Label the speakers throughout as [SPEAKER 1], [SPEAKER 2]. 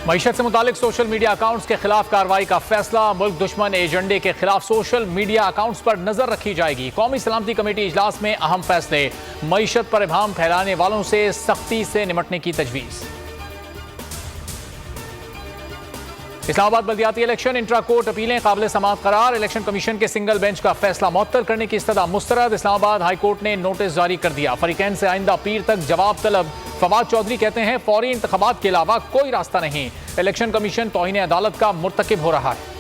[SPEAKER 1] मईशत से मुतालिक social media accounts के खिलाफ कार्रवाई का फैसला। मुल्क दुश्मन एजेंडे के खिलाफ सोशल मीडिया अकाउंट्स पर नजर रखी जाएगी। कौमी सलामती कमेटी इजलास में अहम फैसले। मईशत पर इबाहम फैलाने वालों से सख्ती से निपटने की तजवीज़। इस्लामाबाद बल्दियाती इलेक्शन इंट्रा कोर्ट अपीलें काबिल समाअत करार। इलेक्शन कमीशन के सिंगल बेंच का फैसला मुअत्तल करने की इस्तदा मुस्तरद। इस्लामाबाद हाई कोर्ट ने नोटिस जारी कर दिया। फरीकैन से आइंदा पीर तक जवाब तलब। फवाद चौधरी कहते हैं फौरी इंतखाबात के अलावा कोई रास्ता नहीं। इलेक्शन कमीशन तौहीन अदालत का मुर्तकिब हो रहा है।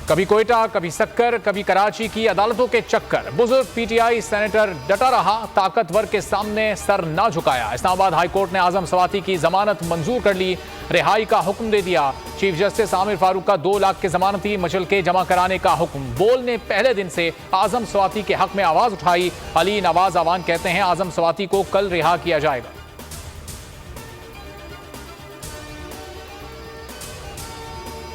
[SPEAKER 1] कभी कोयटा, कभी सक्कर, कभी कराची की अदालतों के चक्कर। बुजुर्ग पीटीआई सेनेटर डटा रहा, ताकतवर के सामने सर ना झुकाया। इस्लामाबाद हाई कोर्ट ने आजम स्वाति की जमानत मंजूर कर ली, रिहाई का हुक्म दे दिया। चीफ जस्टिस आमिर फारूक का 2 लाख की जमानती मचलके जमा कराने का हुक्म। बोल ने पहले दिन से आजम स्वाति के हक में आवाज उठाई। अली नवाज अवान कहते हैं आजम स्वाति को कल रिहा किया जाएगा।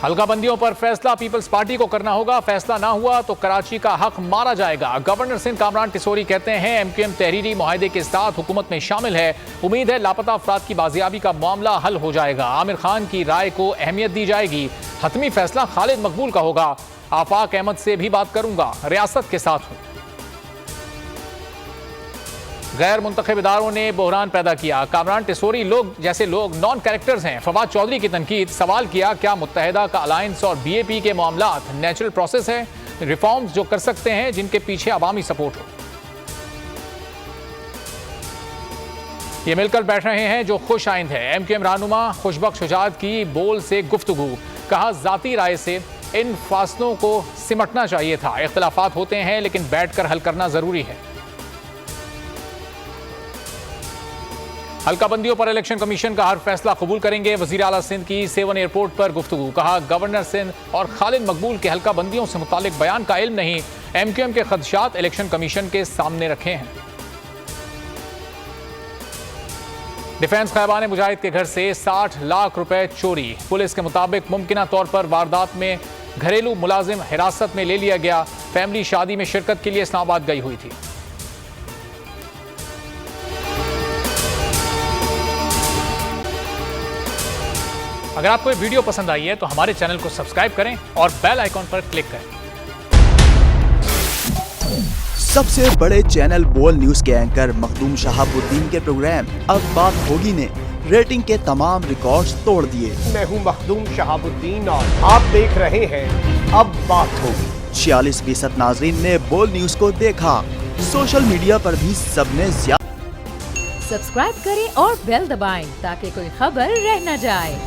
[SPEAKER 1] हल्का बंदियों पर फैसला पीपल्स पार्टी को करना होगा। फैसला ना हुआ तो कराची का हक मारा जाएगा। गवर्नर सिंध कामरान टिसोरी कहते हैं एमक्यूएम तहरीरी मुआहदे के साथ हुकूमत में शामिल है। उम्मीद है लापता अफराद की बाजियाबी का मामला हल हो जाएगा। आमिर खान की राय को अहमियत दी जाएगी। हतमी फैसला खालिद मकबूल का होगा। आफाक अहमद से भी बात करूंगा, रियासत के साथ हूं। गैर मुंतखब इदारों ने बहरान पैदा किया। कामरान टिसोरी जैसे लोग नॉन कैरेक्टर्स हैं। फवाद चौधरी की तनकीद। सवाल किया क्या मुत्तहिदा का अलायंस और बीएपी के मामलात नेचुरल प्रोसेस है, रिफॉर्म्स जो कर सकते हैं जिनके पीछे अवामी सपोर्ट हो। ये मिलकर बैठ रहे हैं जो खुश आइंद है। एमक्यूएम रहनुमा खुशबख्श शुजात की बोल से गुफ्तगू। कहा जाती राय से इन फासलों को सिमटना चाहिए था। इख्तिलाफात होते हैं लेकिन बैठकर हल करना जरूरी है। हल्का बंदियों पर इलेक्शन कमीशन का हर फैसला कबूल करेंगे। वजीर आला सिंध की सेवन एयरपोर्ट पर गुफ्तगू। कहा गवर्नर सिंध और खालिद मकबूल के हल्का बंदियों से मुतालिक बयान का इल्म नहीं। एमक्यूएम के खदशात इलेक्शन कमीशन के सामने रखे हैं। डिफेंस खैबान मुजाहिद के घर से 60 लाख रुपए चोरी। पुलिस के मुताबिक मुमकिना तौर पर वारदात में घरेलू मुलाजिम हिरासत में ले लिया गया। फैमिली शादी में शिरकत के लिए इस्लामाबाद गई हुई थी। अगर आपको ये वीडियो पसंद आई है तो हमारे चैनल को सब्सक्राइब करें और बेल आइकॉन पर क्लिक करें।
[SPEAKER 2] सबसे बड़े चैनल बोल न्यूज के एंकर मखदूम शहाबुद्दीन के प्रोग्राम अब बात होगी ने रेटिंग के तमाम रिकॉर्ड्स तोड़ दिए। मैं हूं मखदूम शहाबुद्दीन और आप देख रहे हैं अब बात होगी। 46% नाज़रीन ने बोल न्यूज को देखा। सोशल मीडिया पर भी सबने
[SPEAKER 3] सब्सक्राइब करें और बेल दबाएं ताकि कोई खबर रह न जाए।